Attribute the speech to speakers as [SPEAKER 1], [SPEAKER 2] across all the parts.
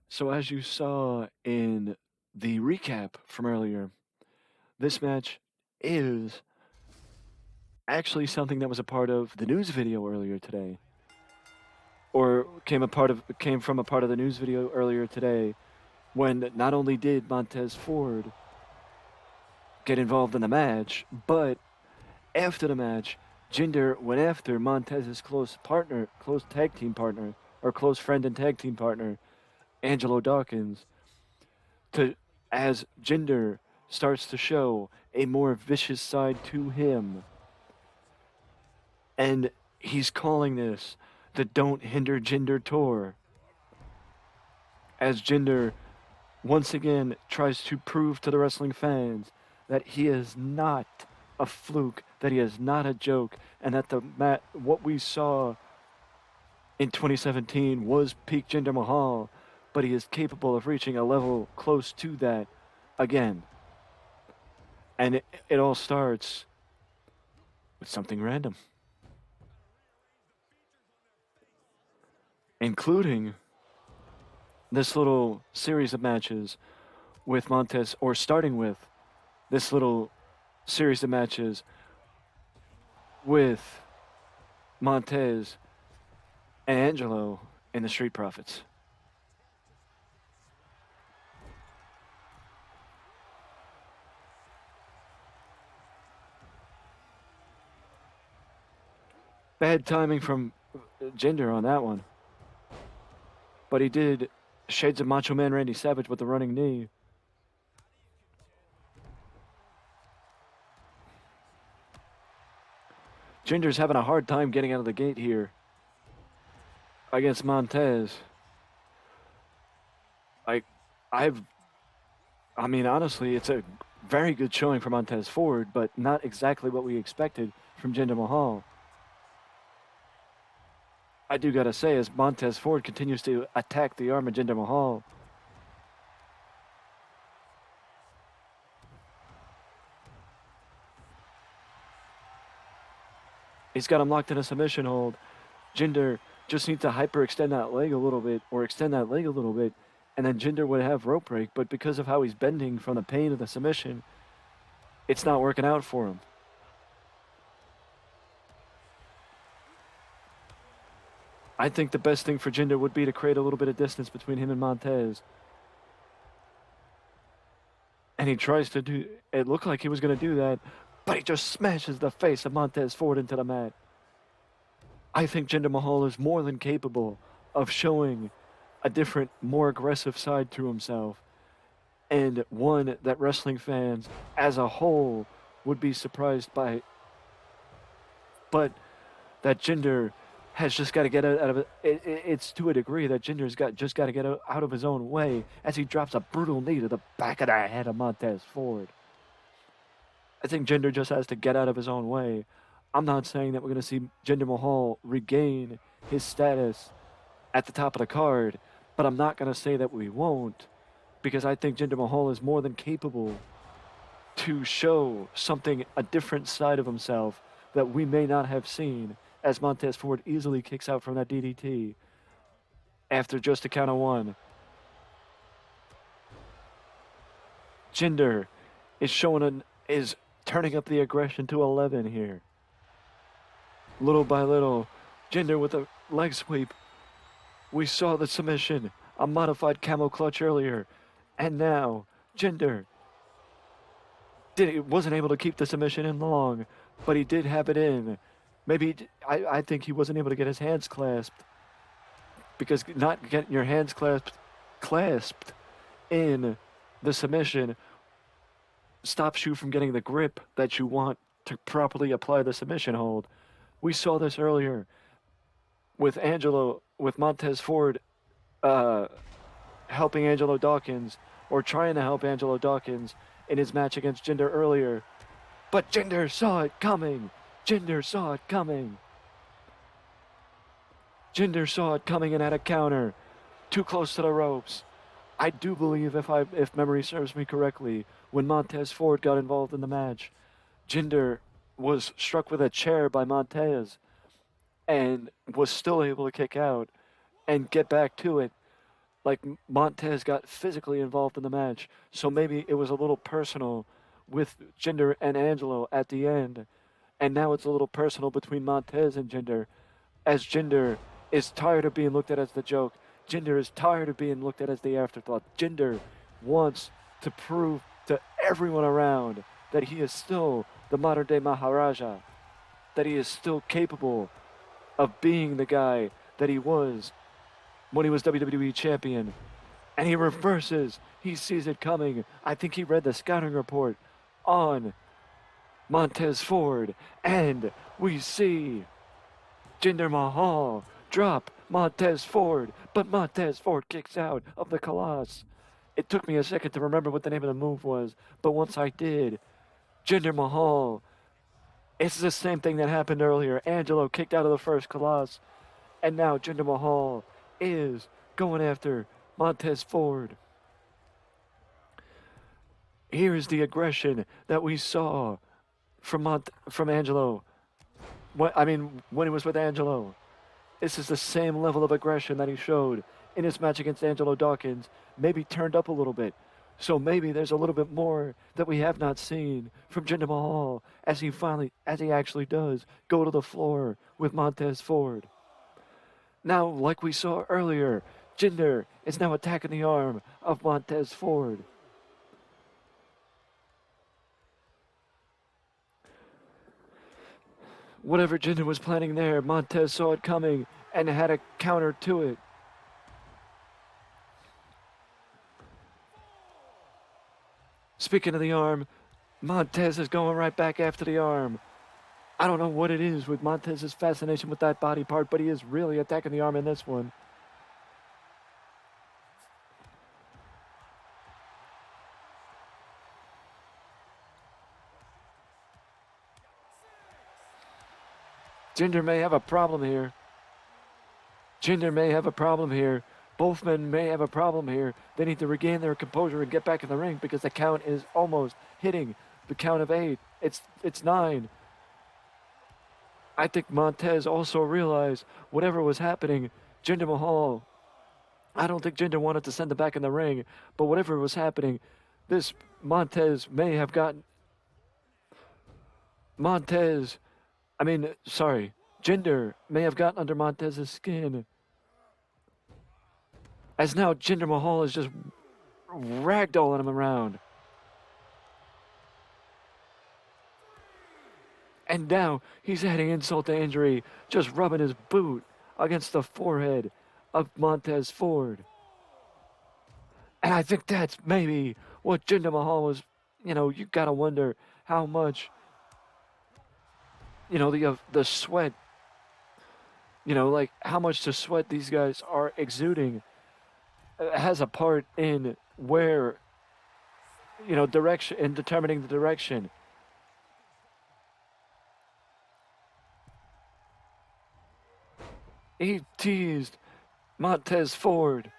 [SPEAKER 1] So as you saw in the recap from earlier, this match is actually something that was a part of the news video earlier today, or came from a part of the news video earlier today, when not only did Montez Ford get involved in the match, but after the match, Jinder went after Montez's close tag team partner, or close friend and tag team partner, Angelo Dawkins, to as Jinder starts to show a more vicious side to him. And he's calling this the Don't Hinder Jinder tour. As Jinder once again tries to prove to the wrestling fans that he is not a fluke, that he is not a joke, and that what we saw in 2017 was peak Jinder Mahal, but he is capable of reaching a level close to that again. And it all starts with something random, including this little series of matches with Montez, or starting with this little series of matches with Montez and Angelo in the Street Profits. Bad timing from Jinder on that one. But he did shades of Macho Man Randy Savage with the running knee. Jinder's having a hard time getting out of the gate here against Montez. I mean, honestly, it's a very good showing for Montez Ford, but not exactly what we expected from Jinder Mahal. I do gotta say, as Montez Ford continues to attack the arm of Jinder Mahal, he's got him locked in a submission hold. Jinder just needs to hyperextend that leg a little bit, or extend that leg a little bit, and then Jinder would have rope break, but because of how he's bending from the pain of the submission, it's not working out for him. I think the best thing for Jinder would be to create a little bit of distance between him and Montez. And he tries to do, it looked like he was going to do that, but he just smashes the face of Montez Ford into the mat. I think Jinder Mahal is more than capable of showing a different, more aggressive side to himself, and one that wrestling fans as a whole would be surprised by. But that Jinder has just got to get out of it. It's to a degree that Jinder's just got to get out of his own way as he drops a brutal knee to the back of the head of Montez Ford. I think Jinder just has to get out of his own way. I'm not saying that we're going to see Jinder Mahal regain his status at the top of the card, but I'm not going to say that we won't, because I think Jinder Mahal is more than capable to show something, a different side of himself that we may not have seen, as Montez Ford easily kicks out from that DDT after just a count of one. Jinder is turning up the aggression to 11 here. Little by little, Jinder with a leg sweep. We saw the submission, a modified camel clutch earlier, and now Jinder wasn't able to keep the submission in long, but he did have it in. Maybe, I think he wasn't able to get his hands clasped, because not getting your hands clasped in the submission stops you from getting the grip that you want to properly apply the submission hold. We saw this earlier with Montez Ford helping Angelo Dawkins, or trying to help Angelo Dawkins in his match against Jinder earlier. But Jinder saw it coming. Jinder saw it coming. Jinder saw it coming and had a counter. Too close to the ropes. I do believe, if memory serves me correctly, when Montez Ford got involved in the match, Jinder was struck with a chair by Montez and was still able to kick out. and get back to it. Like Montez got physically involved in the match, so maybe it was a little personal with Jinder and Angelo at the end, and now it's a little personal between Montez and Jinder, as Jinder is tired of being looked at as the joke. Jinder is tired of being looked at as the afterthought. Jinder wants to prove to everyone around that he is still the modern day Maharaja, that he is still capable of being the guy that he was when he was WWE champion. And he reverses. He sees it coming. I think he read the scouting report on Montez Ford. And we see Jinder Mahal drop Montez Ford. But Montez Ford kicks out of the Colossus. It took me a second to remember what the name of the move was. But once I did, Jinder Mahal. It's the same thing that happened earlier. Angelo kicked out of the first Colossus. And now Jinder Mahal is going after Montez Ford. Here's the aggression that we saw from Angelo. When he was with Angelo. This is the same level of aggression that he showed in his match against Angelo Dawkins. Maybe turned up a little bit. So maybe there's a little bit more that we have not seen from Jinder Mahal as he actually does go to the floor with Montez Ford. Now, like we saw earlier, Jinder is now attacking the arm of Montez Ford. Whatever Jinder was planning there, Montez saw it coming and had a counter to it. Speaking of the arm, Montez is going right back after the arm. I don't know what it is with Montez's fascination with that body part, but he is really attacking the arm in this one. Jinder may have a problem here. Both men may have a problem here. They need to regain their composure and get back in the ring because the count is almost hitting the count of 8. It's 9. I think Montez also realized whatever was happening, Jinder Mahal, I don't think Jinder wanted to send him back in the ring, but whatever was happening, this Jinder may have gotten under Montez's skin. As now Jinder Mahal is just ragdolling him around. And now he's adding insult to injury, just rubbing his boot against the forehead of Montez Ford. And I think that's maybe what Jinder Mahal was, you gotta wonder how much, the sweat, like how much the sweat these guys are exuding has a part in where, direction, in determining the direction. He teased Montez Ford.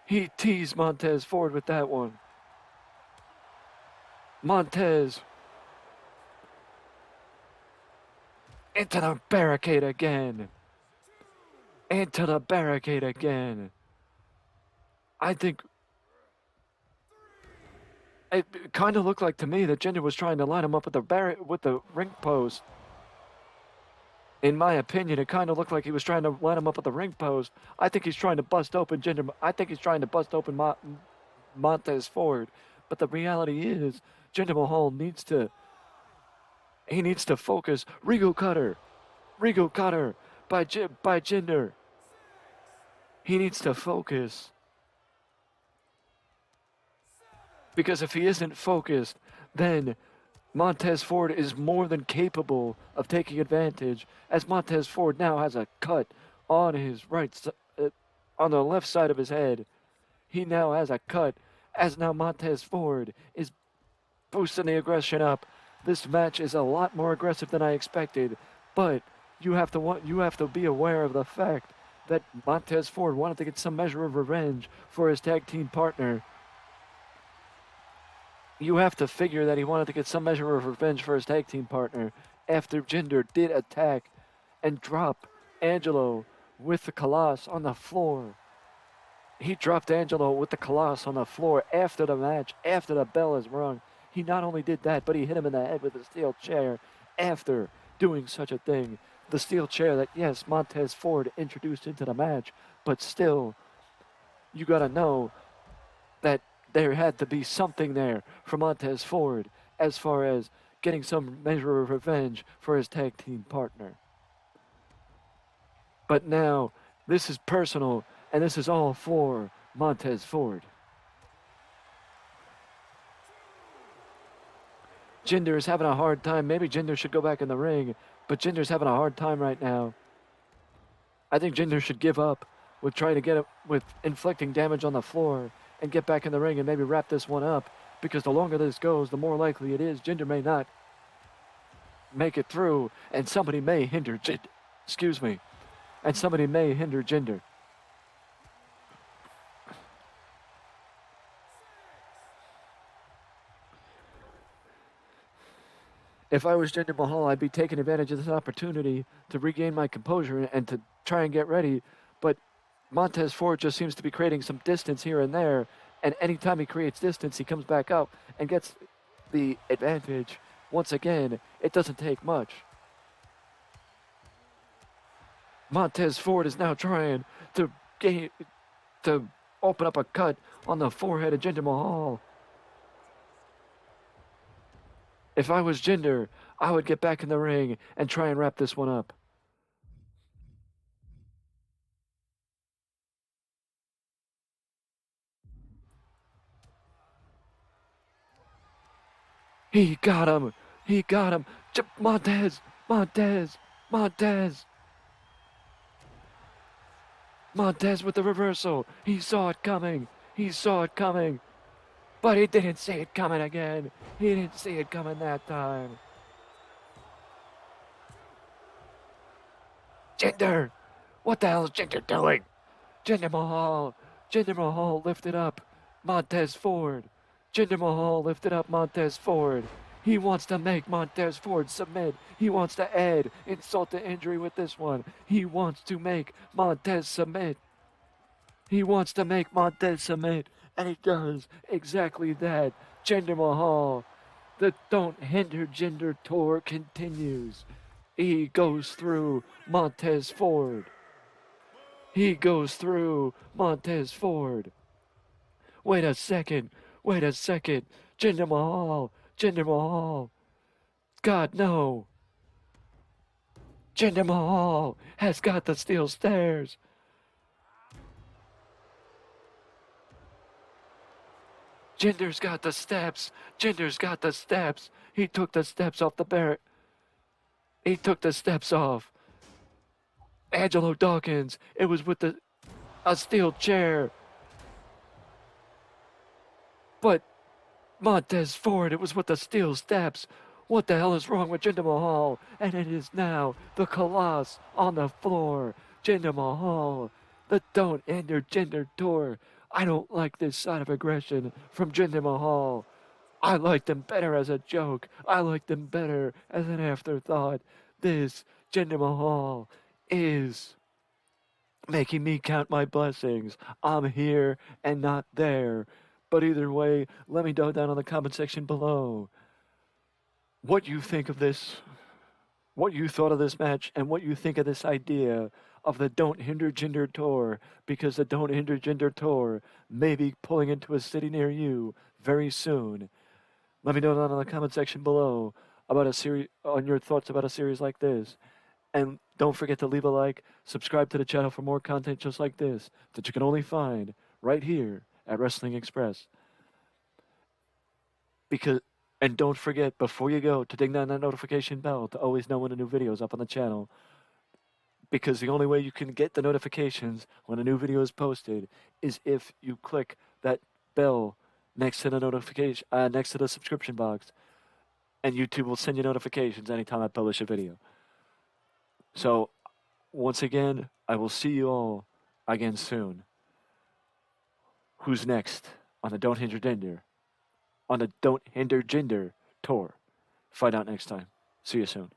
[SPEAKER 1] He teased Montez Ford with that one. Montez into the barricade again. I think it kind of looked like to me that Jinder was trying to line him up with the ring post. In my opinion, it kind of looked like he was trying to line him up with the ring post. I think he's trying to bust open Jinder. I think he's trying to bust open Montez Ford. But the reality is, Jinder Mahal needs to focus. Regal cutter by Jinder. He needs to focus. Because if he isn't focused, then Montez Ford is more than capable of taking advantage, as Montez Ford now has a cut on his on the left side of his head. He now has a cut, as now Montez Ford is boosting the aggression up. This match is a lot more aggressive than I expected, but you have to be aware of the fact that Montez Ford wanted to get some measure of revenge for his tag team partner. You have to figure that he wanted to get some measure of revenge for his tag team partner after Jinder did attack and drop Angelo with the Colossus on the floor. He dropped Angelo with the Colossus on the floor after the match, after the bell is rung. He not only did that, but he hit him in the head with a steel chair after doing such a thing. The steel chair that, yes, Montez Ford introduced into the match, but still, you got to know that there had to be something there for Montez Ford as far as getting some measure of revenge for his tag team partner. But now, this is personal, and this is all for Montez Ford. Jinder is having a hard time. Maybe Jinder should go back in the ring, but Jinder's having a hard time right now. I think Jinder should give up with trying to get it with inflicting damage on the floor and get back in the ring and maybe wrap this one up, because the longer this goes, the more likely it is Jinder may not make it through, and somebody may hinder Jinder. Excuse me. And somebody may hinder Jinder. If I was Jinder Mahal, I'd be taking advantage of this opportunity to regain my composure and to try and get ready. But Montez Ford just seems to be creating some distance here and there. And anytime he creates distance, he comes back up and gets the advantage. Once again, it doesn't take much. Montez Ford is now trying to open up a cut on the forehead of Jinder Mahal. If I was Jinder, I would get back in the ring and try and wrap this one up. He got him. He got him. Montez. Montez. Montez. Montez with the reversal. He saw it coming. He saw it coming. But he didn't see it coming again. He didn't see it coming that time. Jinder. What the hell is Jinder doing? Jinder Mahal. Jinder Mahal lifted up Montez Ford. Jinder Mahal lifted up Montez Ford. He wants to make Montez Ford submit. He wants to add insult to injury with this one. He wants to make Montez submit. He wants to make Montez submit, and he does exactly that. Jinder Mahal, the Don't Hinder Jinder tour continues. He goes through Montez Ford. He goes through Montez Ford. Wait a second. Wait a second. Jinder Mahal. Jinder Mahal. God, no. Jinder Mahal has got the steel stairs. Jinder's got the steps. Jinder's got the steps. He took the steps off the barrier. He took the steps off. Angelo Dawkins. It was with a steel chair. But Montez Ford, it was with the steel steps. What the hell is wrong with Jinder Mahal? And it is now the Colossus on the floor. Jinder Mahal, the Don't Hinder Jinder tour. I don't like this side of aggression from Jinder Mahal. I liked him better as a joke. I liked him better as an afterthought. This Jinder Mahal is making me count my blessings. I'm here and not there. But either way, let me know down in the comment section below what you think of this, what you thought of this match, and what you think of this idea of the Don't Hinder Jinder tour, because the Don't Hinder Jinder tour may be pulling into a city near you very soon. Let me know down in the comment section below about a series, on your thoughts about a series like this. And don't forget to leave a like, subscribe to the channel for more content just like this that you can only find right here at Wrestling Express. And don't forget, before you go, to ding down that notification bell to always know when a new video is up on the channel. Because the only way you can get the notifications when a new video is posted is if you click that bell next to the notification, next to the subscription box, and YouTube will send you notifications anytime I publish a video. So, once again, I will see you all again soon. Who's next on the Don't Hinder Jinder? On the Don't Hinder Jinder tour. Find out next time. See you soon.